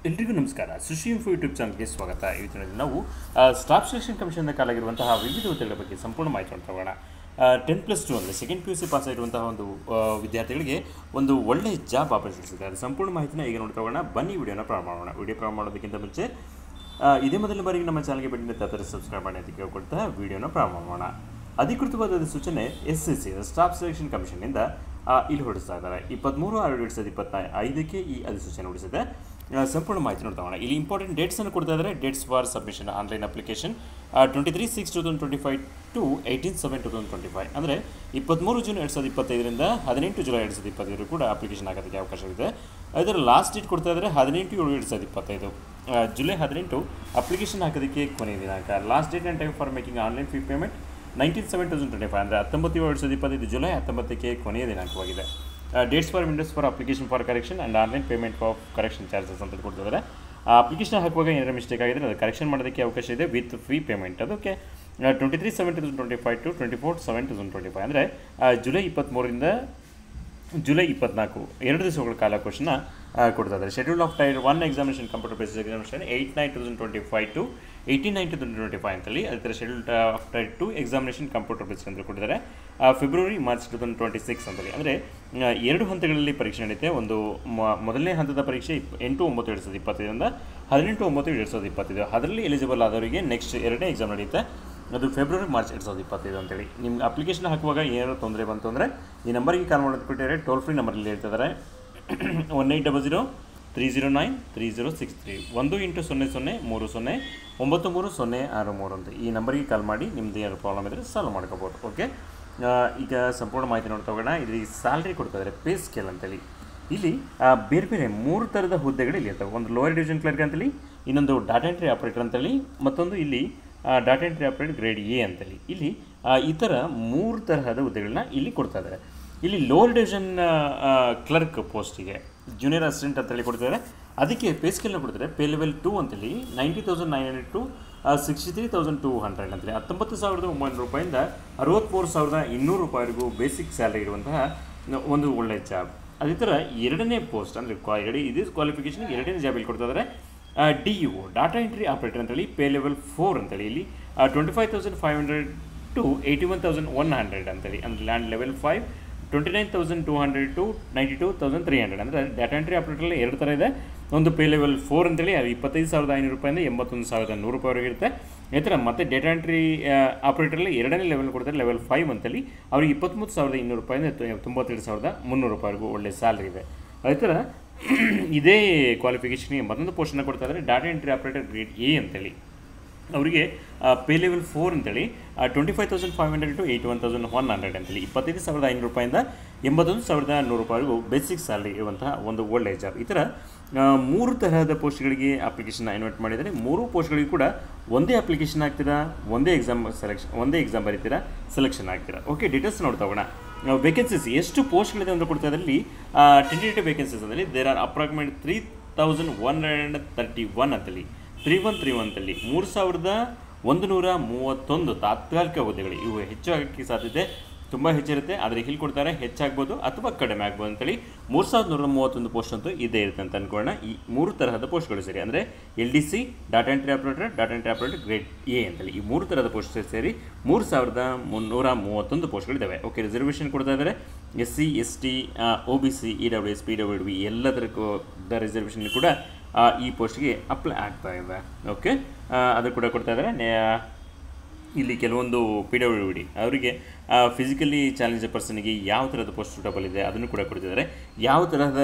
ಎಲ್ರಿಗೂ ನಮಸ್ಕಾರ. ಸುಶಿ info YouTube ಚಾನಲ್ಗೆ ಸ್ವಾಗತ. ಇವತ್ತಿನಲ್ಲಿ ನಾವು ಸ್ಟಾಫ್ ಸೆಲೆಕ್ಷನ್ ಕಮಿಷನ್ನ ಕಾಲಾಗಿರುವಂತಹ ವಿವಿಧ ಹುದ್ದೆಗಳ ಬಗ್ಗೆ ಸಂಪೂರ್ಣ ಮಾಹಿತಿಯನ್ನು ತಗೋಣ. 10+2 ಅಂದರೆ ಸೆಕೆಂಡ್ PUC ಪಾಸ್ ಆಗಿರುವಂತಹ ಒಂದು ವಿದ್ಯಾರ್ಥಿಗಳಿಗೆ ಒಂದು ಒಳ್ಳೆ ಜಾಬ್ ಆಪರ್ಚುನಿಟೀಸ್ ಇದೆ. ಅದು ಸಂಪೂರ್ಣ ಮಾಹಿತಿನ ಈಗ ನೋಡಿ ತಗೋಣ. ಬನ್ನಿ ವಿಡಿಯೋನ ಪ್ರಾರಂಭ ಮಾಡೋಣ. ವಿಡಿಯೋ ಪ್ರಾರಂಭ ಮಾಡೋದಕ್ಕಿಂತ ಮುಂಚೆ ಇದೇ ಮೊದಲ ಬಾರಿಗೆ ನಮ್ಮ ಚಾನಲ್ಗೆ ಬಂದಿದ್ದ ಥರ ಸಬ್ಸ್ಕ್ರೈಬ್ ಮಾಡಿ ಅಂತ ಕೇಳ್ಕೊಳ್ತಾ ವಿಡಿಯೋನ ಪ್ರಾರಂಭ ಮಾಡೋಣ. ಅಧಿಕೃತವಾದ ಸೂಚನೆ SCC ಸ್ಟಾಫ್ ಸೆಲೆಕ್ಷನ್ ಕಮಿಷನ್ನಿಂದ ಇಲ್ಲಿ ಹೊರಡಿಸ್ತಾ ಇದ್ದಾರೆ. 23/6/2025ಕ್ಕೆ ಈ ಅಧಿಸೂಚನೆ ಹೊರಡಿಸಿದೆ. ಸಂಪೂರ್ಣ ಮಾಹಿತಿ ನೋಡ್ತಾ ಇಲ್ಲಿ ಇಂಪಾರ್ಟೆಂಟ್ ಡೇಟ್ಸನ್ನು ಕೊಡ್ತಾ ಇದ್ದಾರೆ. Dates for submission online application 23/6/2025 to 18/7/2025 ಅಂದರೆ 23 ಜೂನ್ 2025ರಿಂದ 18 ಜುಲೈ 2025 ಕೂಡ ಅಪ್ಲಿಕೇಶನ್ ಆಗೋದಕ್ಕೆ ಅವಕಾಶವಿದೆ. ಅದರ ಲಾಸ್ಟ್ ಡೇಟ್ ಕೊಡ್ತಾ ಇದ್ದಾರೆ 18/7/2025. ಜುಲೈ 18 ಅಪ್ಲಿಕೇಶನ್ ಹಾಕೋದಕ್ಕೆ ಕೊನೆಯ ದಿನಾಂಕ. Last date and time for making online fee payment 19/7/2025 ಅಂದರೆ 19/7/2025 ಜುಲೈ 19ಕ್ಕೆ ಕೊನೆಯ ದಿನಾಂಕವಾಗಿದೆ. Dates for windows for application for correction and online payment of correction charges ಅಂತ ಕೊಡ್ತಿದ್ದಾರೆ. ಅಪ್ಲಿಕೇಶನ್ ಹಾಕುವಾಗ ಏನಾದರೂ ಮಿಸ್ಟೇಕ್ ಆಗಿದ್ರೆ ಅದು ಕರೆಕ್ಷನ್ ಮಾಡೋದಕ್ಕೆ ಅವಕಾಶ ಇದೆ ವಿತ್ ಫೀ ಪೇಮೆಂಟ್. ಅದಕ್ಕೆ 23/7/2025 ಟು 24/7/2025 ಅಂದರೆ ಜುಲೈ 23ರಿಂದ ಜುಲೈ 24 2 ದಿವಸಗಳ ಕಾಲಾವಕಾಶನ ಕೊಡ್ತಾ ಇದ್ದಾರೆ. Schedule of tier 1 examination computer based examination 8/9/2025 to 18/9/2025 ಅಂತೇಳಿ. ಅದೇ ಥರ schedule of tier 2 examination computer based ಅಂತ ಕೊಟ್ಟಿದ್ದಾರೆ. ಫೆಬ್ರವರಿ ಮಾರ್ಚ್ 2026 ಅಂತೇಳಿ. ಅಂದರೆ 2 ಹಂತಗಳಲ್ಲಿ ಪರೀಕ್ಷೆ ನಡೆಯುತ್ತೆ. ಒಂದು ಮೊದಲನೇ ಹಂತದ ಪರೀಕ್ಷೆ 8/9/2025ರಿಂದ 18/9/2025. ಅದರಲ್ಲಿ ಎಲಿಜಿಬಲ್ ಆದವರಿಗೆ ನೆಕ್ಸ್ಟ್ 2ನೇ ಎಕ್ಸಾಮ್ ನಡೆಯುತ್ತೆ. ಅದು ಫೆಬ್ರವರಿ ಮಾರ್ಚ್ 2025 ಅಂತೇಳಿ. ನಿಮ್ಗೆ ಅಪ್ಲಿಕೇಶನ್ ಹಾಕುವಾಗ ಏನಾದರೂ ತೊಂದರೆ ಬಂತು ಅಂದರೆ ಈ ನಂಬರ್ಗೆ ಕಾಲ್ ಮಾಡೋದು ಕೊಟ್ಟಿದ್ದಾರೆ. ಟೋಲ್ ಫ್ರೀ ನಂಬರಲ್ಲಿ ಹೇಳ್ತಿದ್ದಾರೆ 1800-309-3063 1-800-30-9306 ಅಂತ ಈ ನಂಬರ್ಗೆ ಕಾಲ್ ಮಾಡಿ ನಿಮ್ಮದು ಏನಾದ್ರು ಪ್ರಾಬ್ಲಮ್ ಇದ್ದರೆ ಸಾಲ್ವ್ ಮಾಡ್ಕೋಬೋದು. ಓಕೆ, ಈಗ ಸಂಪೂರ್ಣ ಮಾಹಿತಿ ನೋಡ್ತಾ ಹೋಗೋಣ. ಇಲ್ಲಿ ಸ್ಯಾಲ್ರಿ ಕೊಡ್ತಾ ಇದ್ದಾರೆ ಪೇ ಸ್ಕೇಲ್ ಅಂತೇಳಿ. ಇಲ್ಲಿ ಬೇರೆ ಬೇರೆ 3 ಥರದ ಹುದ್ದೆಗಳು ಇಲ್ಲಿ ಇರ್ತವೆ. ಒಂದು ಲೋಯರ್ ಡಿವಿಷನ್ ಕ್ಲರ್ಕ್ ಅಂತೇಳಿ, ಇನ್ನೊಂದು ಡಾಟಾ ಎಂಟ್ರಿ ಆಪರೇಟರ್ ಅಂತೇಳಿ, ಮತ್ತೊಂದು ಇಲ್ಲಿ data entry operator grade A ಅಂತೇಳಿ. ಇಲ್ಲಿ ಈ ಥರ 3 ತರಹದ ಹುದ್ದೆಗಳನ್ನ ಇಲ್ಲಿ ಕೊಡ್ತಾ ಇದ್ದಾರೆ. ಇಲ್ಲಿ ಲೋವರ್ ಡಿವಿಷನ್ ಕ್ಲರ್ಕ್ ಪೋಸ್ಟಿಗೆ ಜೂನಿಯರ್ ಅಸಿಸ್ಟೆಂಟ್ ಅಂತೇಳಿ ಕೊಡ್ತಾರೆ. ಅದಕ್ಕೆ ಪೇ ಸ್ಕೇಲ್ನ ಕೊಡ್ತಾರೆ. ಪೇ ಲೆವೆಲ್ 2 ಅಂತೇಳಿ 90,900 ಟು 63,200 ಅಂತೇಳಿ 19,900 ರೂಪಾಯಿಂದ 63,200 ರೂಪಾಯಿವರೆಗೂ ಬೇಸಿಕ್ ಸ್ಯಾಲರಿ ಇರುವಂತಹ ಒಂದು ಒಳ್ಳೆಯ ಜಾಬ್. ಅದೇ ಥರ 2ನೇ ಪೋಸ್ಟ್ ಅಂದರೆ ಇದೇ ಕ್ವಾಲಿಫಿಕೇಷನ್ಗೆ 2ನೇ ಜಾಬ್ ಇಲ್ಲಿ ಕೊಡ್ತಾ ಇದ್ದಾರೆ. DU ಡಾಟಾ ಎಂಟ್ರಿ ಆಪರೇಟರ್ ಅಂತೇಳಿ ಪೇ ಲೆವೆಲ್ 4 ಅಂತೇಳಿ ಇಲ್ಲಿ 25,500 ಟು 81,100 ಅಂತೇಳಿ. ಅಂದರೆ ಲ್ಯಾಂಡ್ ಲೆವೆಲ್ 5 29,200 ಟು 92,300 ಅಂದರೆ ಡಾಟಾ ಎಂಟ್ರಿ ಆಪರೇಟರಲ್ಲಿ 2 ಥರ ಇದೆ. ಒಂದು ಪೇ ಲೆವೆಲ್ 4 ಅಂತೇಳಿ ಅದು 25,500 ರೂಪಾಯಿಂದ 81,100 ರೂಪಾಯಿವರೆಗೆ ಇರುತ್ತೆ. ಈ ಥರ ಮತ್ತು ಡಾಟಾ ಎಂಟ್ರಿ ಆಪರೇಟರಲ್ಲಿ 2ನೇ ಲೆವೆಲ್ ಕೊಡ್ತಾರೆ ಲೆವೆಲ್ 5 ಅಂತೇಳಿ. ಅವ್ರಿಗೆ 23,200 ರೂಪಾಯಿಂದ 92,300 ರೂಪಾಯಿವರೆಗೂ ಒಳ್ಳೆ ಸ್ಯಾಲ್ರಿ ಇದೆ. ಅದೇ ಥರ ಇದೇ ಕ್ವಾಲಿಫಿಕೇಷನ್ಗೆ ಮತ್ತೊಂದು ಪೋಸ್ಟನ್ನು ಕೊಡ್ತಾ ಇದ್ದಾರೆ. Data entry operator grade A ಅಂತೇಳಿ. ಅವರಿಗೆ ಪೇ ಲೆವೆಲ್ 4 ಅಂತೇಳಿ 25,500 ಟು 81,100 ಅಂತೇಳಿ 25,500 ರೂಪಾಯಿಂದ 81,100 ರೂಪಾಯಿವರೆಗೂ ಬೇಸಿಕ್ ಸ್ಯಾಲರಿ ಇರುವಂತಹ ಒಂದು ಒಳ್ಳೆಯ ಜಾಬ್. ಈ ಥರ 3 ತರಹದ ಪೋಸ್ಟ್ಗಳಿಗೆ ಅಪ್ಲಿಕೇಶನ್ ಇನ್ವೈಟ್ ಮಾಡಿದ್ದಾರೆ. 3 ಪೋಸ್ಟ್ಗಳಿಗೂ ಕೂಡ ಒಂದೇ ಅಪ್ಲಿಕೇಶನ್ ಹಾಕ್ತೀರಾ, ಒಂದೇ ಎಕ್ಸಾಮ್ ಬರೀತೀರಾ, ಸೆಲೆಕ್ಷನ್ ಆಗ್ತೀರಾ. ಓಕೆ, ಡೀಟೇಲ್ಸ್ ನೋಡ್ತಾ ಹೋಗೋಣ. ವೇಕೆನ್ಸೀಸ್ ಎಷ್ಟು ಪೋಸ್ಟ್ಗಳಿದೆ ಅಂತ ಕೊಡ್ತಾ ಇದ್ರಲ್ಲಿ ಟೆಂಟೇಟಿವ್ ವೇಕೆನ್ಸೀಸ್ ಅಂದರೆ ದೇರ್ ಆರ್ ಅಪ್ರಾಕ್ಸಿಮೇಟ್ 3,131 ಅಂತೇಳಿ 3131 ಅಂತೇಳಿ 3,131 ತಾತ್ಕಾಲಿಕ ಹುದ್ದೆಗಳು. ಇವು ಹೆಚ್ಚು ಆಗೋಕ್ಕೆ ಸಾಧ್ಯತೆ ತುಂಬ ಹೆಚ್ಚಿರುತ್ತೆ. ಆದರೆ ಇಲ್ಲಿ ಕೊಡ್ತಾರೆ ಹೆಚ್ಚಾಗ್ಬೋದು ಅಥವಾ ಕಡಿಮೆ ಆಗ್ಬೋದು ಅಂತೇಳಿ 3,131 ಪೋಸ್ಟ್ ಅಂತೂ ಇದೇ ಇರುತ್ತೆ ಅಂತ ಅಂದ್ಕೊಳ್ಳೋಣ. ಈ 3 ತರಹದ ಪೋಸ್ಟ್ಗಳು ಸೇರಿ ಅಂದರೆ LDC data entry operator grade A ಅಂತೇಳಿ ಈ 3 ತರಹದ ಪೋಸ್ಟ್ ಸೇರಿ 3,331 ಪೋಸ್ಟ್ಗಳಿದ್ದಾವೆ. ಓಕೆ, ರಿಸರ್ವೇಷನ್ ಕೊಡ್ತಾ ಇದ್ದಾರೆ. SC ST OBC EWS PWD ಎಲ್ಲದರ ರಿಸರ್ವೇಷನ್ ಕೂಡ ಈ ಪೋಸ್ಟ್ಗೆ ಅಪ್ಲೈ ಆಗ್ತಾ ಇದೆ. ಓಕೆ, ಅದು ಕೂಡ ಕೊಡ್ತಾ ಇದ್ದಾರೆ. ಇಲ್ಲಿ ಕೆಲವೊಂದು PWD ಅವರಿಗೆ ಫಿಸಿಕಲಿ ಚಾಲೆಂಜ್ ಪರ್ಸನ್ಗೆ ಯಾವ ಥರದ ಪೋಸ್ಟ್ ಸೂಟಬಲ್ ಇದೆ ಅದನ್ನು ಕೂಡ ಕೊಡ್ತಿದ್ದಾರೆ. ಯಾವ ತರಹದ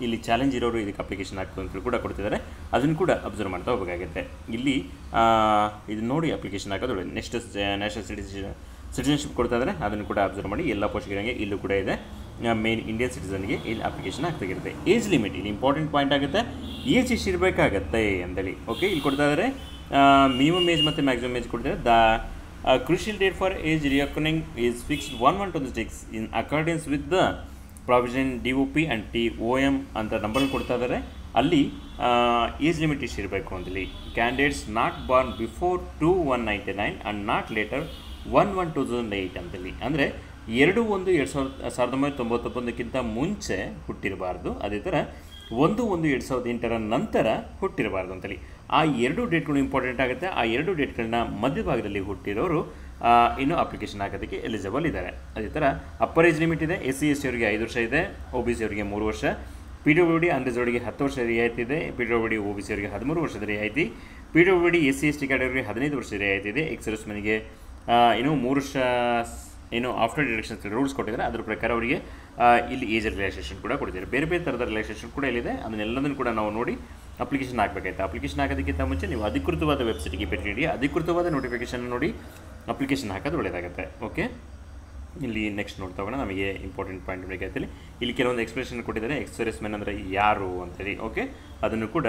ಇಲ್ಲಿ ಚಾಲೆಂಜ್ ಇರೋರು ಇದಕ್ಕೆ ಅಪ್ಲಿಕೇಶನ್ ಹಾಕ್ತು ಅಂತ ಕೂಡ ಕೊಡ್ತಿದ್ದಾರೆ. ಅದನ್ನು ಕೂಡ ಅಬ್ಸರ್ವ್ ಮಾಡ್ತಾ ಹೋಗಬೇಕಾಗುತ್ತೆ. ಇಲ್ಲಿ ಇದು ನೋಡಿ ಅಪ್ಲಿಕೇಶನ್ ಹಾಕೋದು ನೆಕ್ಸ್ಟ್ ನ್ಯಾಷನಲ್ ಸಿಟಿಜನ್ಶಿಪ್ ಕೊಡ್ತಾ ಇದ್ದಾರೆ. ಅದನ್ನು ಕೂಡ ಅಬ್ಸರ್ವ್ ಮಾಡಿ. ಎಲ್ಲ ಪೋಸ್ಟ್ಗಳಿಗೆ ಇಲ್ಲೂ ಕೂಡ ಇದೆ. ಮೇನ್ ಇಂಡಿಯನ್ ಸಿಟಿಸನ್ಗೆ ಇಲ್ಲಿ ಅಪ್ಲಿಕೇಶನ್ ಆಗ್ತಾಗಿರುತ್ತೆ. ಏಜ್ ಲಿಮಿಟ್ ಇಲ್ಲಿ ಇಂಪಾರ್ಟೆಂಟ್ ಪಾಯಿಂಟ್ ಆಗುತ್ತೆ. ಏಜ್ ಇರಬೇಕಾಗತ್ತೆ ಅಂತೇಳಿ. ಓಕೆ, ಇಲ್ಲಿ ಕೊಡ್ತಾ ಇದ್ದಾರೆ ಮಿನಿಮಮ್ ಏಜ್ ಮತ್ತು ಮ್ಯಾಕ್ಸಿಮಮ್ ಏಜ್ ಕೊಡ್ತಾರೆ. The crucial date for age reckoning is fixed 1/1/26 in accordance with the provision DOP and TOM ಅಂತ ನಂಬರ್ ಕೊಡ್ತಾ ಇದ್ದಾರೆ. ಅಲ್ಲಿ ಏಜ್ ಲಿಮಿಟ್ ಇರಬೇಕು ಅಂತೇಳಿ. Candidates not born before 2/1/99 and not later 1/1/2008 ಅಂತೇಳಿ. ಅಂದರೆ 2/1/1999 ಮುಂಚೆ ಹುಟ್ಟಿರಬಾರ್ದು. ಅದೇ ಥರ 1/1/2008 ನಂತರ ಹುಟ್ಟಿರಬಾರ್ದು ಅಂತೇಳಿ. ಆ 2 ಡೇಟ್ಗಳು ಇಂಪಾರ್ಟೆಂಟ್ ಆಗುತ್ತೆ. ಆ 2 ಡೇಟ್ಗಳನ್ನ ಮಧ್ಯಭಾಗದಲ್ಲಿ ಹುಟ್ಟಿರೋರು ಇನ್ನೂ ಅಪ್ಲಿಕೇಶನ್ ಹಾಕೋದಕ್ಕೆ ಎಲಿಜಿಬಲ್ ಇದ್ದಾರೆ. ಅದೇ ಥರ ಅಪ್ಪರ್ ಏಜ್ ಲಿಮಿಟ್ ಇದೆ. SC/ST ಅವರಿಗೆ 5 ವರ್ಷ ಇದೆ, OBC ಅವರಿಗೆ 3 ವರ್ಷ, PWD ಅನ್ರಿಸರ್ವ್ಡ್ಗೆ 10 ವರ್ಷ ರಿಯಾಯಿತಿ ಇದೆ, PWD OBC ಅವರಿಗೆ 13 ವರ್ಷದ ರಿಯಾಯಿತಿ, PWD SC/ST ಕ್ಯಾಟಗರಿಗೆ 15 ವರ್ಷ ರಿಯಾಯಿತಿ ಇದೆ. ಎಕ್ಸ್ ಮನೆಗೆ ಇನ್ನೂ 3 ವರ್ಷ ಆಫ್ಟರ್ ಡಿಡಕ್ಷನ್ಸ್ ರೂಲ್ಸ್ ಕೊಟ್ಟಿದ್ದಾರೆ. ಅದ್ರ ಪ್ರಕಾರ ಅವರಿಗೆ ಇಲ್ಲಿ ಏಜ್ ರಿಲ್ಯಾಕ್ಸೇಷನ್ ಕೂಡ ಕೊಟ್ಟಿದ್ದಾರೆ. ಬೇರೆ ಬೇರೆ ಥರದ ರಿಲ್ಯಾಕ್ಸೇಷನ್ ಕೂಡ ಇಲ್ಲಿದೆ. ಅದನ್ನೆಲ್ಲದನ್ನು ಕೂಡ ನಾವು ನೋಡಿ ಅಪ್ಲಿಕೇಶನ್ ಹಾಕಬೇಕಾಯ್ತು. ಅಪ್ಲಿಕೇಶನ್ ಹಾಕೋದಕ್ಕಿಂತ ಮುಂಚೆ ನೀವು ಅಧಿಕೃತವಾದ ವೆಬ್ಸೈಟ್ಗೆ ಭೇಟಿ ನೀಡಿ ಅಧಿಕೃತವಾದ ನೋಟಿಫಿಕೇಷನ್ ನೋಡಿ ಅಪ್ಲಿಕೇಶನ್ ಹಾಕೋದು ಒಳ್ಳೆಯದಾಗುತ್ತೆ. ಓಕೆ, ಇಲ್ಲಿ ನೆಕ್ಸ್ಟ್ ನೋಡ್ತಾ ಹೋಗೋಣ. ನಮಗೆ ಇಂಪಾರ್ಟೆಂಟ್ ಪಾಯಿಂಟ್ ಬೇಕಾಯ್ತಲ್ಲಿ ಇಲ್ಲಿ ಕೆಲವೊಂದು ಎಕ್ಸ್ಪ್ರೆಷನ್ ಕೊಟ್ಟಿದ್ದಾರೆ. ಎಕ್ಸ್ ಮೆನ್ ಅಂದರೆ ಯಾರು ಅಂತೇಳಿ. ಓಕೆ, ಅದನ್ನು ಕೂಡ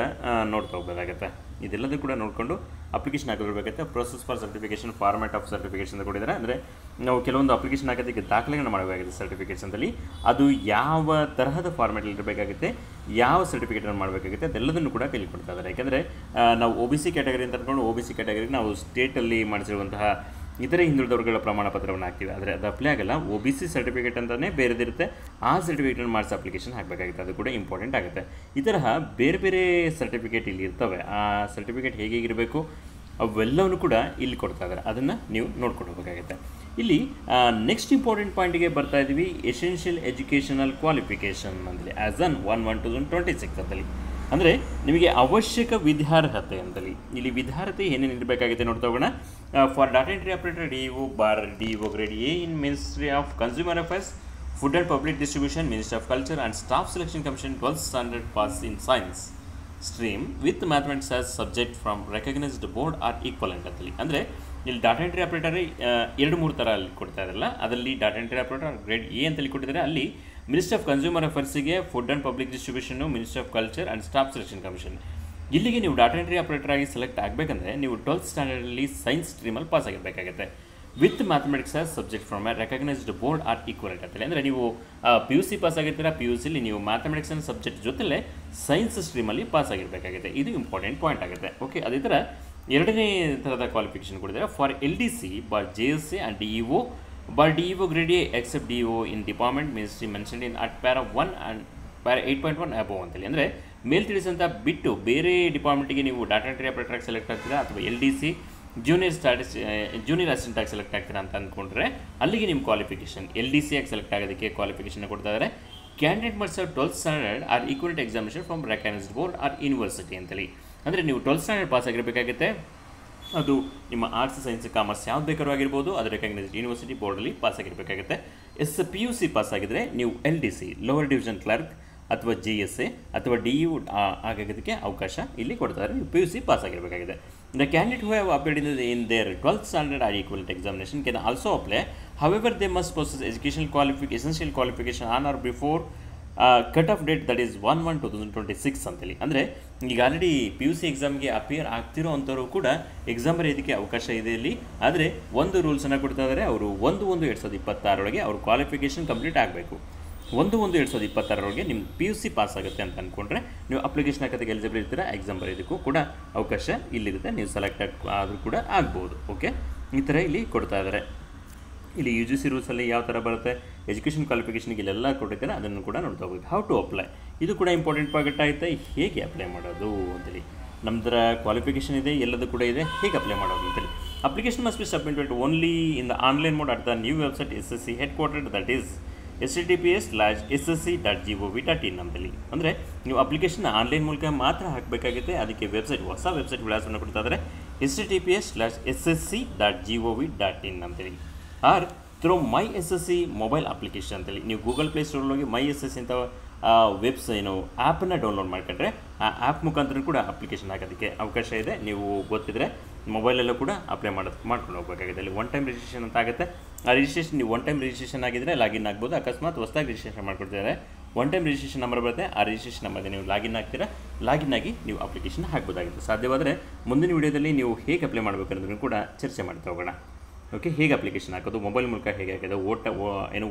ನೋಡ್ತಾ ಹೋಗಬೇಕಾಗತ್ತೆ. ಇದೆಲ್ಲದೂ ಕೂಡ ನೋಡಿಕೊಂಡು ಅಪ್ಲಿಕೇಶನ್ ಹಾಕೋಬೇಕಾಗುತ್ತೆ. Process for certification, format of certification ಅಂತ ಕೊಟ್ಟಿದ್ದಾರೆ. ಅಂದರೆ ನಾವು ಕೆಲವೊಂದು ಅಪ್ಲಿಕೇಶನ್ ಹಾಕೋದಕ್ಕೆ ದಾಖಲೆಗಳನ್ನು ಮಾಡಬೇಕಾಗುತ್ತೆ ಸರ್ಟಿಫಿಕೇಟ್ಸಲ್ಲಿ. ಅದು ಯಾವ ತರಹದ ಫಾರ್ಮ್ಯಾಟಲ್ಲಿ ಇರಬೇಕಾಗುತ್ತೆ, ಯಾವ ಸರ್ಟಿಫಿಕೇಟನ್ನು ಮಾಡಬೇಕಾಗುತ್ತೆ ಅದೆಲ್ಲದನ್ನು ಕೂಡ ಕೈಲಿ ಕೊಡ್ತಾ ಇದ್ದಾರೆ. ಯಾಕೆಂದರೆ ನಾವು OBC ಕ್ಯಾಟಗರಿ ಅಂತ ಅಂದ್ಕೊಂಡು OBC ಕ್ಯಾಟಗರಿಗೆ ನಾವು ಸ್ಟೇಟಲ್ಲಿ ಮಾಡಿಸಿರುವಂತಹ ಇತರೆ ಹಿಂದುಳಿದವರುಗಳ ಪ್ರಮಾಣ ಪತ್ರವನ್ನು ಹಾಕ್ತೀವಿ. ಆದರೆ ಅದು ಅಪ್ಲೈ ಆಗಲ್ಲ. OBC ಸರ್ಟಿಫಿಕೇಟ್ ಅಂತಲೇ ಬೇರೆದಿರುತ್ತೆ. ಆ ಸರ್ಟಿಫಿಕೇಟನ್ನು ಮಾಡಿಸಿ ಅಪ್ಲಿಕೇಶನ್ ಹಾಕಬೇಕಾಗುತ್ತೆ. ಅದು ಕೂಡ ಇಂಪಾರ್ಟೆಂಟ್ ಆಗುತ್ತೆ. ಈ ತರಹ ಬೇರೆ ಬೇರೆ ಸರ್ಟಿಫಿಕೇಟ್ ಇಲ್ಲಿ ಇರ್ತವೆ. ಆ ಸರ್ಟಿಫಿಕೇಟ್ ಹೇಗಿರಬೇಕು ಅವೆಲ್ಲವೂ ಕೂಡ ಇಲ್ಲಿ ಕೊಡ್ತಾ ಇದ್ದಾರೆ. ಅದನ್ನು ನೀವು ನೋಡ್ಕೊಂಡು ಹೋಗಬೇಕಾಗುತ್ತೆ. ಇಲ್ಲಿ ನೆಕ್ಸ್ಟ್ ಇಂಪಾರ್ಟೆಂಟ್ ಪಾಯಿಂಟಿಗೆ ಬರ್ತಾ ಇದ್ದೀವಿ. ಎಸೆನ್ಷಿಯಲ್ ಎಜುಕೇಷನಲ್ ಕ್ವಾಲಿಫಿಕೇಷನ್ ಅಂತೇಳಿ ಆ್ಯಸ್ ಅನ್ 1/1/2026 ಅಂತೇಳಿ. ಅಂದರೆ ನಿಮಗೆ ಅವಶ್ಯಕ ವಿದ್ಯಾರ್ಹತೆ ಅಂತೇಳಿ. ಇಲ್ಲಿ ವಿದ್ಯಾರ್ಹತೆ ಏನೇನು ಇರಬೇಕಾಗುತ್ತೆ ನೋಡ್ತಾ ಹೋಗೋಣ. For data entry operator DEO DEO grade A in ministry of consumer affairs, food and public distribution, ministry of culture and staff selection commission 12th standard pass in science stream with mathematics as subject from recognised board or equivalent ಅಂತೇಳಿ. ಅಂದರೆ ಇಲ್ಲಿ data entry operator 2-3 ಥರ ಅಲ್ಲಿ ಕೊಡ್ತಾ ಇರಲ್ಲ. ಅದರಲ್ಲಿ data entry operator grade A ಅಂತೇಳಿ ಕೊಟ್ಟಿದ್ದಾರೆ. ಅಲ್ಲಿ ಮಿನಿಸ್ಟ್ರಿ ಆಫ್ ಕನ್ಸ್ಯೂಮರ್ ಅಫೇರ್ಸಿಗೆ food and public distribution, ministry of culture and staff selection commission. ಇಲ್ಲಿಗೆ ನೀವು ಡಾಟಾ ಎಂಟ್ರಿ ಆಪರೇಟರ್ ಆಗಿ ಸೆಲೆಕ್ಟ್ ಆಗಬೇಕಂದ್ರೆ ನೀವು 12th ಸ್ಟ್ಯಾಂಡರ್ಡಲ್ಲಿ ಸೈನ್ಸ್ ಸ್ಟ್ರೀಮಲ್ಲಿ ಪಾಸ್ ಆಗಿರಬೇಕಾಗುತ್ತೆ. With mathematics as subject from a recognised board or equivalent ಅಂತೇಳಿ. ಅಂದರೆ ನೀವು PUC ಪಾಸ್ ಆಗಿರ್ತೀರಾ, PUCಲಿ ನೀವು ಮ್ಯಾಥಮೆಟಿಕ್ಸ್ ಅನ್ನೋ ಸಬ್ಜೆಕ್ಟ್ ಜೊತೆಲೇ ಸೈನ್ಸ್ ಸ್ಟ್ರೀಮಲ್ಲಿ ಪಾಸ್ ಆಗಿರಬೇಕಾಗುತ್ತೆ. ಇದು ಇಂಪಾರ್ಟೆಂಟ್ ಪಾಯಿಂಟ್ ಆಗುತ್ತೆ. ಓಕೆ, ಅದೇ ಥರ ಎರಡನೇ ಥರದ ಕ್ವಾಲಿಫಿಕೇಷನ್ ಕೊಡಿದ್ದಾರೆ. For LDC by JSA and DEO by DEO grade A except DEO in department ministry mentioned in at para 1 and para 8.1 above ಅಂತೇಳಿ. ಅಂದರೆ ಮೇಲ್ತಿಳಿಸಂತ ಬಿಟ್ಟು ಬೇರೆ ಡಿಪಾರ್ಟ್ಮೆಂಟಿಗೆ ನೀವು ಡಾಟಾ ಎಂಟ್ರಿ ಆಪರೇಟರ್ ಆಗಿ ಸೆಲೆಕ್ಟ್ ಆಗ್ತೀರಾ ಅಥವಾ LDC ಜೂನಿಯರ್ ಅಸಿಸ್ಟೆಂಟ್ ಆಗಿ ಸೆಲೆಕ್ಟ್ ಆಗ್ತೀರಾ ಅಂತ ಅಂದ್ಕೊಂಡ್ರೆ ಅಲ್ಲಿಗೆ ನಿಮ್ಮ ಕ್ವಾಲಿಫಿಕೇಷನ್ LDC ಆಗಿ ಸೆಲೆಕ್ಟ್ ಆಗೋದಕ್ಕೆ ಕ್ವಾಲಿಫಿಕೇಷನ್ ಕೊಡ್ತಾ ಇದ್ದಾರೆ. Candidate must have 12th standard or equivalent examination from recognised board or university ಅಂತೇಳಿ. ಅಂದರೆ ನೀವು 12th ಸ್ಟ್ಯಾಂಡರ್ಡ್ ಪಾಸ್ ಆಗಿರಬೇಕಾಗುತ್ತೆ. ಅದು ನಿಮ್ಮ ಆರ್ಟ್ಸ್, ಸೈನ್ಸ್, ಕಾಮರ್ಸ್ ಯಾವ್ದು ಬೇಕಾದ್ರೂ ಆಗಿರ್ಬೋದು. ಅದು ರೆಕಗ್ನೈಸ್ಡ್ ಯೂನಿವರ್ಸಿಟಿ ಬೋರ್ಡಲ್ಲಿ ಪಾಸ್ ಆಗಿರಬೇಕಾಗುತ್ತೆ. PUC ಪಾಸ್ ಆಗಿದ್ದರೆ ನೀವು LDC ಲೋವರ್ ಡಿವಿಷನ್ ಕ್ಲರ್ಕ್ ಅಥವಾ JSA ಅಥವಾ DEO ಆಗೋದಕ್ಕೆ ಅವಕಾಶ ಇಲ್ಲಿ ಕೊಡ್ತಾರೆ. ನೀವು PUC ಪಾಸ್ ಆಗಿರಬೇಕಾಗಿದೆ. The candidate who have appeared in their 12th standard or equivalent examination can also apply. However they must process essential qualification on or before cut off date that is 1/1/2026 ಅಂತೇಳಿ. ಅಂದರೆ ಈಗ already PUC ಎಕ್ಸಾಮ್ಗೆ appear ಆಗ್ತಿರೋ ಅಂಥವ್ರು ಕೂಡ exam ಬರೆಯೋದಕ್ಕೆ ಅವಕಾಶ ಇದೆ ಇಲ್ಲಿ. ಆದರೆ ಒಂದು ರೂಲ್ಸನ್ನು ಕೊಡ್ತಾ ಇದ್ದಾರೆ. ಅವರು 1/1/2026 ಅವ್ರ ಕ್ವಾಲಿಫಿಕೇಷನ್ ಕಂಪ್ಲೀಟ್ ಆಗಬೇಕು. 1/1/2026 ನಿಮ್ಮ PUC ಪಾಸ್ ಆಗುತ್ತೆ ಅಂತ ಅಂದ್ಕೊಂಡ್ರೆ ನೀವು ಅಪ್ಲಿಕೇಶನ್ ಹಾಕೋದಕ್ಕೆ ಎಲಿಜಿಬಲ್ ಇರ್ತೀರಾ. ಎಕ್ಸಾಮ್ ಬರೆಯೋದಕ್ಕೂ ಕೂಡ ಅವಕಾಶ ಇಲ್ಲಿರುತ್ತೆ. ನೀವು ಸೆಲೆಕ್ಟ್ ಆದರೂ ಕೂಡ ಆಗ್ಬೋದು. ಓಕೆ, ಈ ಥರ ಇಲ್ಲಿ ಕೊಡ್ತಾ ಇದ್ದಾರೆ. ಇಲ್ಲಿ UGC ರೂಲ್ಸಲ್ಲಿ ಯಾವ ಥರ ಬರುತ್ತೆ, ಎಜುಕೇಷನ್ ಕ್ವಾಲಿಫಿಕೇಷನ್ಗೆ ಇಲ್ಲೆಲ್ಲ ಕೊಟ್ಟಿದ್ದಾರೆ. ಅದನ್ನು ಕೂಡ ನೋಡ್ತಾ ಹೋಗ್ಬೇಕು. ಹೌ ಟು ಅಪ್ಲೈ, ಇದು ಕೂಡ ಇಂಪಾರ್ಟೆಂಟ್ ಪಾರ್ಟ್ ಆಯಿತಾ. ಹೇಗೆ ಅಪ್ಲೈ ಮಾಡೋದು ಅಂತೇಳಿ ನಮ್ಮದ್ರ ಕ್ವಾಲಿಫಿಕೇಷನ್ ಇದೆ, ಎಲ್ಲದೂ ಕೂಡ ಇದೆ. ಹೇಗೆ ಅಪ್ಲೈ ಮಾಡೋದು ಅಂತೇಳಿ. Application must be submitted only in the online mode at the new website SSC head quarter that is https://ssc.gov.in ಅಂತೇಳಿ. ಅಂದರೆ ನೀವು ಅಪ್ಲಿಕೇಶನ್ ಆನ್ಲೈನ್ ಮೂಲಕ ಮಾತ್ರ ಹಾಕಬೇಕಾಗುತ್ತೆ. ಅದಕ್ಕೆ ವೆಬ್ಸೈಟ್, ಹೊಸ ವೆಬ್ಸೈಟ್ ವಿಳಾಸವನ್ನು ಕೊಡ್ತಾ ಇದ್ದಾರೆ. https://ssc.gov.in ಅಂತೇಳಿ. R through my SSC mobile application ಅಂತೇಳಿ. ನೀವು ಗೂಗಲ್ ಪ್ಲೇ ಸ್ಟೋರಲ್ಲಿ ಹೋಗಿ ಮೈ SSC ಅಂತ ಆ್ಯಪನ್ನು ಡೌನ್ಲೋಡ್ ಮಾಡ್ಕೊಂಡ್ರೆ ಆ ಆ್ಯಪ್ ಮುಖಾಂತರ ಕೂಡ ಅಪ್ಲಿಕೇಶನ್ ಹಾಕೋದಕ್ಕೆ ಅವಕಾಶ ಇದೆ. ನೀವು ಗೊತ್ತಿದ್ದರೆ ಮೊಬೈಲಲ್ಲೂ ಕೂಡ ಅಪ್ಲೈ ಮಾಡ್ಕೊಂಡು ಹೋಗಬೇಕಾಗಿದೆ. ಅಲ್ಲಿ ಒನ್ ಟೈಮ್ ರಿಜಿಸ್ಟ್ರೇಷನ್ ಅಂತ ಆಗುತ್ತೆ. ಆ ರಿಜಿಸ್ಟ್ರೇಷನ್ ನೀವು ಒನ್ ಟೈಮ್ ರಿಜಿಸ್ಟ್ರೇಷನ್ ಆಗಿದ್ದರೆ ಲಾಗಿನ್ ಆಗ್ಬೋದು. ಅಕಸ್ಮಾತ್ ಹೊಸದಾಗಿ ರಿಜಿಸ್ಟ್ರೇಷನ್ ಮಾಡ್ಕೊಡ್ತಿದ್ದಾರೆ, ಒನ್ ಟೈಮ್ ರಿಜಿಸ್ಟ್ರೇಷನ್ ನಂಬರ್ ಬರುತ್ತೆ. ಆ ರಿಜಿಸ್ಟ್ರೇಷನ್ ನಂಬರ್ಗೆ ನೀವು ಲಾಗಿನ್ ಆಗ್ತೀರಾ. ಲಾಗಿನ್ ಆಗಿ ನೀವು ಅಪ್ಲಿಕೇಶನ್ ಹಾಕ್ಬೋದಾಗುತ್ತೆ. ಸಾಧ್ಯವಾದರೆ ಮುಂದಿನ ವಿಡಿಯೋದಲ್ಲಿ ನೀವು ಹೇಗೆ ಅಪ್ಲೈ ಮಾಡಬೇಕು ಅನ್ನೋದನ್ನು ಕೂಡ ಚರ್ಚೆ ಮಾಡ್ತಾ ಹೋಗೋಣ. ಓಕೆ, ಹೇಗೆ ಅಪ್ಲಿಕೇಶನ್ ಹಾಕೋದು, ಮೊಬೈಲ್ ಮೂಲಕ ಹೇಗೆ ಹಾಕೋದು,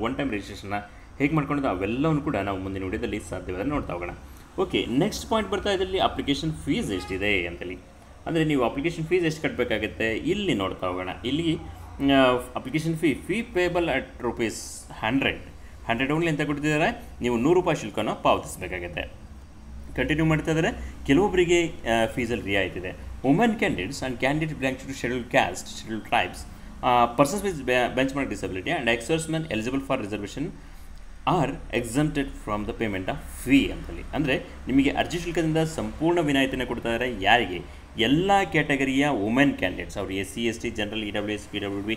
ಒನ್ ಟೈಮ್ ರಿಜಿಸ್ಟ್ರೇಷನ್ನ ಹೇಗೆ ಮಾಡ್ಕೊಳ್ಳೋದು ಅವೆಲ್ಲವನ್ನು ಕೂಡ ನಾವು ಮುಂದಿನ ವಿಡಿಯೋದಲ್ಲಿ ಸಾಧ್ಯವಾದರೆ ನೋಡ್ತಾ ಹೋಗೋಣ. ಓಕೆ, ನೆಕ್ಸ್ಟ್ ಪಾಯಿಂಟ್ ಬರ್ತಾ ಇದರಲ್ಲಿ ಅಪ್ಲಿಕೇಶನ್ ಫೀಸ್ ಎಷ್ಟಿದೆ ಅಂತೇಳಿ. ಅಂದರೆ ನೀವು ಅಪ್ಲಿಕೇಶನ್ ಫೀಸ್ ಎಷ್ಟು ಕಟ್ಟಬೇಕಾಗುತ್ತೆ ಇಲ್ಲಿ ನೋಡ್ತಾ ಹೋಗೋಣ. ಇಲ್ಲಿ application fee payable at ₹100 only ಅಂತ ಕೊಡ್ತಿದ್ದಾರೆ. ನೀವು ₹100 ಶುಲ್ಕನ ಪಾವತಿಸಬೇಕಾಗುತ್ತೆ. ಕಂಟಿನ್ಯೂ ಮಾಡ್ತಾ ಇದ್ದಾರೆ. ಕೆಲವೊಬ್ಬರಿಗೆ ಫೀಸಲ್ಲಿ ರಿಯಾಯಿತಿ ಇದೆ. Women candidates and candidate belongs to scheduled caste, scheduled tribes, persons with benchmark disability and ex-servicemen eligible for reservation are exempted from the payment of fee ಅಂತೇಳಿ. ಅಂದರೆ ನಿಮಗೆ ಅರ್ಜಿ ಶುಲ್ಕದಿಂದ ಸಂಪೂರ್ಣ ವಿನಾಯಿತಿಯನ್ನು ಕೊಡ್ತಾ ಇದ್ದಾರೆ. ಯಾರಿಗೆ? ಎಲ್ಲ ಕ್ಯಾಟಗರಿಯ ವುಮೆನ್ ಕ್ಯಾಂಡಿಡೇಟ್ಸ್, ಅವರು SC ST general EWS PWD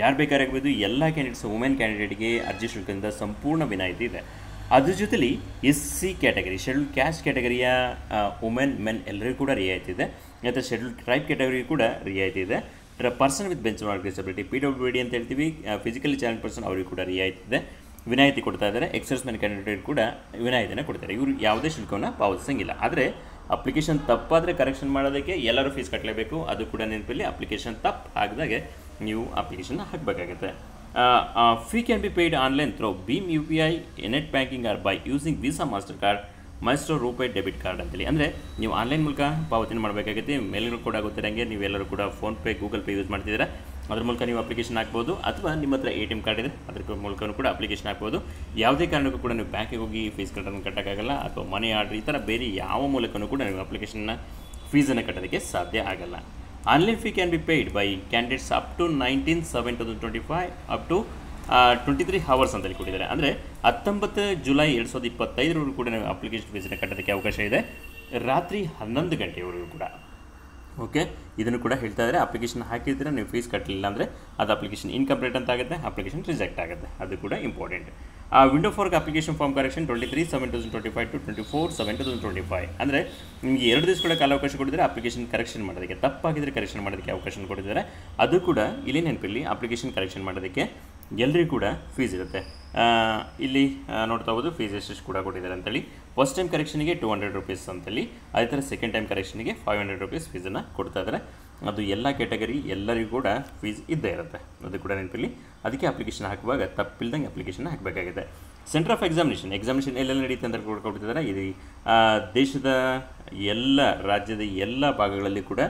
ಯಾರು ಬೇಕಾರಾಗಬಹುದು, ಎಲ್ಲ ಕ್ಯಾಂಡಿಡೇಟ್ಸ್ ವುಮೆನ್ ಕ್ಯಾಂಡಿಡೇಟ್ಗೆ ಅರ್ಜಿ ಶುಲ್ಕದಿಂದ ಸಂಪೂರ್ಣ ವಿನಾಯಿತಿ ಇದೆ. ಅದ್ರ ಜೊತೆಲಿ SC ಕ್ಯಾಟಗರಿ, ಶೆಡ್ಯೂಲ್ಡ್ ಕ್ಯಾಸ್ಟ್ ಕ್ಯಾಟಗರಿಯ ವುಮೆನ್ ಮೆನ್ ಎಲ್ಲರಿಗೂ ಕೂಡ ರಿಯಾಯಿತಿ ಇದೆ. ಮತ್ತು ಶೆಡ್ಯೂಲ್ಡ್ ಟ್ರೈಬ್ ಕ್ಯಾಟಗರಿ ಕೂಡ ರಿಯಾಯಿತಿ ಇದೆ. Person with benchmark disability PWD ಅಂತ ಹೇಳ್ತೀವಿ, ಫಿಸಿಕಲಿ ಚಾಲೆಂಜ್ ಪರ್ಸನ್ ಅವರಿಗೂ ಕೂಡ ರಿಯಾಯಿತಿ ಇದೆ, ವಿನಾಯಿತಿ ಕೊಡ್ತಾ ಇದ್ದಾರೆ. ಎಕ್ಸರ್ಸ್ಮೆನ್ ಕ್ಯಾಂಡಿಡೇಟ್ ಕೂಡ ವಿನಾಯಿತಿಯನ್ನು ಕೊಡ್ತಾರೆ. ಇವರು ಯಾವುದೇ ಶುಲ್ಕವನ್ನು ಪಾವತಿಸಂಗಿಲ್ಲ. ಆದರೆ ಅಪ್ಲಿಕೇಶನ್ ತಪ್ಪಾದರೆ ಕರೆಕ್ಷನ್ ಮಾಡೋದಕ್ಕೆ ಎಲ್ಲರೂ ಫೀಸ್ ಕಟ್ಟಲೇಬೇಕು. ಅದು ಕೂಡ ನೆನಪಲ್ಲಿ, ಅಪ್ಲಿಕೇಶನ್ ತಪ್ಪು ಹಾಕಿದಾಗೆ ನೀವು ಅಪ್ಲಿಕೇಶನ್ ಹಾಕಬೇಕಾಗುತ್ತೆ. Fee can be paid online through ಭೀಮ್ UPI, net banking or by using Visa, Mastercard, Maestro, RuPay, debit card ಅಂತೇಳಿ. ಅಂದರೆ ನೀವು ಆನ್ಲೈನ್ ಮೂಲಕ ಪಾವತಿನ ಮಾಡಬೇಕಾಗುತ್ತೆ. ಮೇಲ್ಗಳು ಕೂಡ ಗೊತ್ತಿರಂಗೆ ನೀವೆಲ್ಲರೂ ಕೂಡ ಫೋನ್ಪೇ, ಗೂಗಲ್ ಪೇ ಯೂಸ್ ಮಾಡ್ತಿದ್ದೀರಾ, ಅದ್ರ ಮೂಲಕ ನೀವು ಅಪ್ಲಿಕೇಶನ್ ಹಾಕ್ಬೋದು. ಅಥವಾ ನಿಮ್ಮ ಹತ್ರ ATM ಕಾರ್ಡ್ ಇದೆ, ಅದ್ರ ಮೂಲಕ ಕೂಡ ಅಪ್ಲಿಕೇಶನ್ ಹಾಕ್ಬೋದು. ಯಾವುದೇ ಕಾರಣಕ್ಕೂ ಕೂಡ ನೀವು ಬ್ಯಾಂಕಿಗೆ ಹೋಗಿ ಫೀಸ್ ಕಟ್ಟೋಕ್ಕಾಗಲ್ಲ, ಅಥವಾ ಮನಿ ಆರ್ಡ್ರ್ ಈ ಥರ ಬೇರೆ ಯಾವ ಮೂಲಕನೂ ಕೂಡ ನೀವು ಅಪ್ಲಿಕೇಶನ್ನ ಫೀಸನ್ನು ಕಟ್ಟೋದಕ್ಕೆ ಸಾಧ್ಯ ಆಗಲ್ಲ. Online fee can be paid by candidates up to 19/7/2025 up to 23 hours ಅಂತೇಳಿ ಕೊಟ್ಟಿದ್ದಾರೆ. ಅಂದರೆ 19 ಜುಲೈ 2025 ಕೂಡ ನೀವು ಅಪ್ಲಿಕೇಶನ್ ಫೀಸನ್ನು ಕಟ್ಟೋದಕ್ಕೆ ಅವಕಾಶ ಇದೆ, ರಾತ್ರಿ 11 ಗಂಟೆವರೆಗೂ ಕೂಡ. ಓಕೆ, ಇದನ್ನು ಕೂಡ ಹೇಳ್ತಾ ಇದ್ದಾರೆ. ಅಪ್ಲಿಕೇಶನ್ ಹಾಕಿದ್ರೆ ನೀವು ಫೀಸ್ ಕಟ್ಟಲಿಲ್ಲ ಅಂದರೆ ಅದು ಅಪ್ಲಿಕೇಶನ್ ಇನ್ಕಂಪ್ಲೀಟ್ ಅಂತ ಆಗುತ್ತೆ, ಅಪ್ಲಿಕೇಶನ್ ರಿಜೆಕ್ಟ್ ಆಗುತ್ತೆ. ಅದು ಕೂಡ important. Window for application form correction 23/7/2025 to 24/7/2025. ಅಂದರೆ ನಿಮಗೆ 2 ದಿವಸಗಳ ಕಾಲಾವಕಾಶ ಕೊಟ್ಟಿದ್ದಾರೆ ಅಪ್ಲಿಕೇಶನ್ ಕರೆಕ್ಷನ್ ಮಾಡೋದಕ್ಕೆ. ತಪ್ಪಾಗಿದ್ದರೆ ಕರೆಕ್ಷನ್ ಮಾಡೋದಕ್ಕೆ ಅವಕಾಶ ಕೊಟ್ಟಿದ್ದಾರೆ. ಅದು ಕೂಡ ಇಲ್ಲಿ ನೆನಪಿಲ್ಲಿ, ಅಪ್ಲಿಕೇಶನ್ ಕರೆಕ್ಷನ್ ಮಾಡೋದಕ್ಕೆ ಎಲ್ಲರಿಗೂ ಕೂಡ ಫೀಸ್ ಇರುತ್ತೆ. ಇಲ್ಲಿ ನೋಡ್ತಾ ಹೋಗೋದು ಫೀಸ್ ಎಷ್ಟು ಕೂಡ ಕೊಟ್ಟಿದ್ದಾರೆ ಅಂತೇಳಿ. ಫಸ್ಟ್ ಟೈಮ್ ಕರೆಕ್ಷನ್ಗೆ 200 ರೂಪೀಸ್ ಅಂತೇಳಿ, ಅದೇ ಥರ ಸೆಕೆಂಡ್ ಟೈಮ್ ಕರೆಕ್ಷನ್ಗೆ 500 ರೂಪೀಸ್ ಫೀಸನ್ನು ಕೊಡ್ತಾ ಇದ್ದಾರೆ. ಅದು ಎಲ್ಲ ಕ್ಯಾಟಗರಿ ಎಲ್ಲರಿಗೂ ಕೂಡ ಫೀಸ್ ಇದ್ದೇ ಇರುತ್ತೆ, ಅದು ಕೂಡ ನೆನಪಿಲ್ಲಿ. ಅದಕ್ಕೆ ಅಪ್ಲಿಕೇಶನ್ ಹಾಕುವಾಗ ತಪ್ಪಿಲ್ದಂಗೆ ಅಪ್ಲಿಕೇಶನ್ ಹಾಕಬೇಕಾಗಿದೆ. ಸೆಂಟರ್ ಆಫ್ ಎಕ್ಸಾಮಿನೇಷನ್ ಎಲ್ಲೆಲ್ಲ ನಡೆಯುತ್ತೆ ಅಂತ ಕೂಡ ಕೊಡ್ತಿದ್ದಾರೆ. ಇದು ದೇಶದ ಎಲ್ಲ ರಾಜ್ಯದ ಎಲ್ಲ ಭಾಗಗಳಲ್ಲಿ ಕೂಡ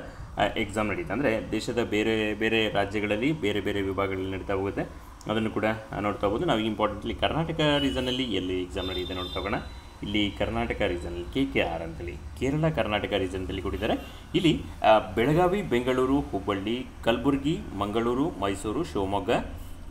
ಎಕ್ಸಾಮ್ ನಡೀತಾ, ಅಂದರೆ ದೇಶದ ಬೇರೆ ಬೇರೆ ರಾಜ್ಯಗಳಲ್ಲಿ ಬೇರೆ ಬೇರೆ ವಿಭಾಗಗಳಲ್ಲಿ ನಡೀತಾ ಹೋಗುತ್ತೆ. ಅದನ್ನು ಕೂಡ ನೋಡ್ತಾ ಹೋಗ್ಬೋದು. ನಾವು ಇಂಪಾರ್ಟೆಂಟ್ಲಿ ಕರ್ನಾಟಕ ರೀಸನಲ್ಲಿ ಎಲ್ಲಿ ಎಕ್ಸಾಮ್ ನಡೆಯುತ್ತೆ ನೋಡ್ತಾ ಹೋಗೋಣ. ಇಲ್ಲಿ ಕರ್ನಾಟಕ ರೀಸನಲ್ಲಿ KKR ಅಂತೇಳಿ, ಕೇರಳ ಕರ್ನಾಟಕ ರೀಸನ್ದಲ್ಲಿ ಕೊಟ್ಟಿದ್ದಾರೆ. ಇಲ್ಲಿ ಬೆಳಗಾವಿ, ಬೆಂಗಳೂರು, ಹುಬ್ಬಳ್ಳಿ, ಕಲಬುರಗಿ, ಮಂಗಳೂರು, ಮೈಸೂರು, ಶಿವಮೊಗ್ಗ,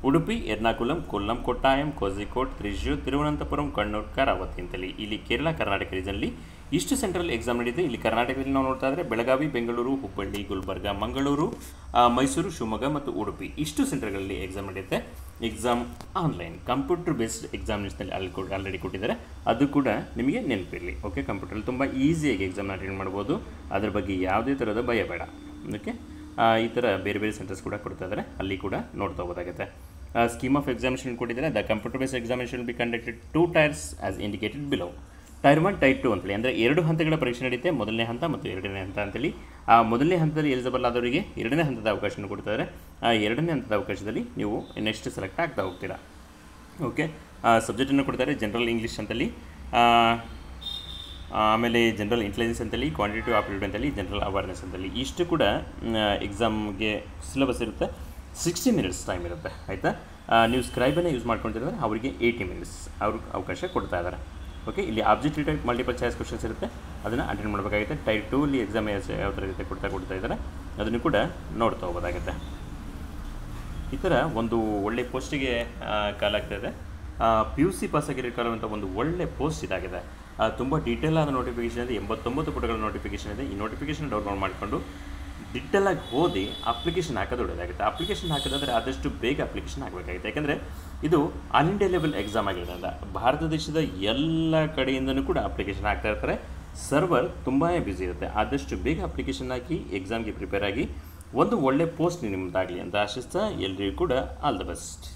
ಉಡುಪಿ, ಎರ್ನಾಕುಲಂ, ಕೊಲ್ಲಂ, ಕೊಟ್ಟಾಯಂ, ಕೋಝಿಕೋಡ್, ತ್ರಿಶೂರ್, ತಿರುವನಂತಪುರಂ, ಕಣ್ಣೂರು, ಕರಾವತಿ ಅಂತೇಳಿ ಇಲ್ಲಿ ಕೇರಳ ಕರ್ನಾಟಕ ರೀಸನ್ಲಿ ಇಷ್ಟು ಸೆಂಟ್ರಲ್ ಎಕ್ಸಾಮ್ ನಡೆಯುತ್ತೆ. ಇಲ್ಲಿ ಕರ್ನಾಟಕದಲ್ಲಿ ನಾವು ನೋಡ್ತಾ ಇದ್ದರೆ ಬೆಳಗಾವಿ, ಬೆಂಗಳೂರು, ಹುಬ್ಬಳ್ಳಿ, ಗುಲ್ಬರ್ಗ, ಮಂಗಳೂರು, ಮೈಸೂರು, ಶಿವಮೊಗ್ಗ ಮತ್ತು ಉಡುಪಿ ಇಷ್ಟು ಸೆಂಟರ್ಗಳಲ್ಲಿ ಎಕ್ಸಾಮ್ ನಡೆಯುತ್ತೆ. ಎಕ್ಸಾಮ್ ಆನ್ಲೈನ್ ಕಂಪ್ಯೂಟರ್ ಬೇಸ್ಡ್ ಎಕ್ಸಾಮಿನೇಷನಲ್ಲಿ ಆಲ್ರೆಡಿ ಕೊಟ್ಟಿದ್ದಾರೆ, ಅದು ಕೂಡ ನಿಮಗೆ ನೆನಪಿರಲಿ. ಓಕೆ, ಕಂಪ್ಯೂಟರಲ್ಲಿ ತುಂಬ ಈಸಿಯಾಗಿ ಎಕ್ಸಾಮ್ನ ಅಟೆಂಡ್ ಮಾಡ್ಬೋದು, ಅದ್ರ ಬಗ್ಗೆ ಯಾವುದೇ ಥರದ ಭಯ ಬೇಡ. ಓಕೆ, ಈ ಥರ ಬೇರೆ ಬೇರೆ ಸೆಂಟರ್ಸ್ ಕೂಡ ಕೊಡ್ತಾ ಇದ್ದಾರೆ, ಅಲ್ಲಿ ಕೂಡ ನೋಡ್ತಾ ಹೋಗೋದಾಗುತ್ತೆ. ಸ್ಕೀಮ್ ಆಫ್ ಎಕ್ಸಾಮಿನೇಷನ್ ಕೊಟ್ಟಿದ್ದಾರೆ. The computer based examination be conducted 2 tiers as indicated below. Tyre 1, tyre 2 ಅಂತೇಳಿ, ಅಂದರೆ 2 ಹಂತಗಳ ಪರೀಕ್ಷೆ ನಡೆಯುತ್ತೆ. ಮೊದಲನೇ ಹಂತ ಮತ್ತು ಎರಡನೇ ಹಂತ ಅಂತೇಳಿ. ಆ ಮೊದಲನೇ ಹಂತದಲ್ಲಿ ಎಲಿಜಿಬಲ್ ಆದವರಿಗೆ ಎರಡನೇ ಹಂತದ ಅವಕಾಶವನ್ನು ಕೊಡ್ತಾರೆ. ಆ ಎರಡನೇ ಹಂತದ ಅವಕಾಶದಲ್ಲಿ ನೀವು ನೆಕ್ಸ್ಟ್ ಸೆಲೆಕ್ಟ್ ಆಗ್ತಾ ಹೋಗ್ತೀರಾ. ಓಕೆ, ಸಬ್ಜೆಕ್ಟನ್ನು ಕೊಡ್ತಾರೆ. ಜನರಲ್ ಇಂಗ್ಲೀಷ್ ಅಂತೇಳಿ, ಆಮೇಲೆ ಜನರಲ್ ಇಂಟೆಲಿಜೆನ್ಸ್ ಅಂತೇಳಿ, ಕ್ವಾಂಟಿಟೇಟಿವ್ ಆಪ್ಟಿಟ್ಯೂಡ್ ಅಂತೇಳಿ, ಜನರಲ್ ಅವೇರ್ನೆಸ್ ಅಂತೇಳಿ ಇಷ್ಟು ಕೂಡ ಎಕ್ಸಾಮ್ಗೆ ಸಿಲೆಬಸ್ ಇರುತ್ತೆ. 60 minutes ಟೈಮ್ ಇರುತ್ತೆ. ಆಯಿತಾ, ನೀವು ಸ್ಕ್ರೈಬನ್ನು ಯೂಸ್ ಮಾಡ್ಕೊಳ್ತಿದ್ರೆ ಅವರಿಗೆ 80 minutes ಅವ್ರಿಗೆ ಅವಕಾಶ ಕೊಡ್ತಾ ಇದ್ದಾರೆ. ಓಕೆ, ಇಲ್ಲಿ objective type multiple choice questions ಇರುತ್ತೆ, ಅದನ್ನು ಅಟೆಂಡ್ ಮಾಡಬೇಕಾಗುತ್ತೆ. ಟೈರ್ 2 ಅಲ್ಲಿ ಎಕ್ಸಾಮ್ ಯಾವ ಥರ ರೀತಿ ಕೊಡ್ತಾ ಇದ್ದಾರೆ ಅದನ್ನು ಕೂಡ ನೋಡ್ತಾ ಹೋಗೋದಾಗುತ್ತೆ. ಈ ಥರ ಒಂದು ಒಳ್ಳೆ ಪೋಸ್ಟಿಗೆ ಕಾಲಾಗ್ತಾಯಿದೆ. PUC ಪಾಸ್ ಆಗಿರೋಕ್ಕಾಗುವಂಥ ಒಂದು ಒಳ್ಳೆ ಪೋಸ್ಟ್ ಇದಾಗಿದೆ. ತುಂಬ ಡೀಟೇಲ್ ಆದ ನೋಟಿಫಿಕೇಷನ್ ಇದೆ, 89 ಪುಟಗಳ ನೋಟಿಫಿಕೇಷನ್ ಇದೆ. ಈ ನೋಟಿಫಿಕೇಷನ್ ಡೌನ್ಲೋಡ್ ಮಾಡಿಕೊಂಡು ಡಿಟೇಲಾಗಿ ಓದಿ ಅಪ್ಲಿಕೇಶನ್ ಹಾಕೋದು ಒಳ್ಳೆಯದಾಗುತ್ತೆ. ಅಪ್ಲಿಕೇಶನ್ ಹಾಕೋದಂದರೆ ಆದಷ್ಟು ಬೇಗ ಅಪ್ಲಿಕೇಶನ್ ಹಾಕಬೇಕಾಗುತ್ತೆ, ಯಾಕಂದರೆ ಇದು ಆಲ್ ಇಂಡಿಯಾ ಲೆವೆಲ್ ಎಕ್ಸಾಮ್ ಆಗಿರೋದ್ರಿಂದ ಭಾರತ ದೇಶದ ಎಲ್ಲ ಕಡೆಯಿಂದನೂ ಕೂಡ ಅಪ್ಲಿಕೇಶನ್ ಹಾಕ್ತಾ ಇರ್ತಾರೆ. ಸರ್ವರ್ ತುಂಬಾ ಬ್ಯುಸಿ ಇರುತ್ತೆ. ಆದಷ್ಟು ಬೇಗ ಅಪ್ಲಿಕೇಶನ್ ಹಾಕಿ ಎಕ್ಸಾಮ್ಗೆ ಪ್ರಿಪೇರ್ ಆಗಿ ಒಂದು ಒಳ್ಳೆ ಪೋಸ್ಟ್ ನಿಮ್ಮದಾಗಲಿ ಅಂತ ಆಶಿಸ್ತಾ ಎಲ್ರಿಗೂ ಕೂಡ ಆಲ್ ದ ಬೆಸ್ಟ್.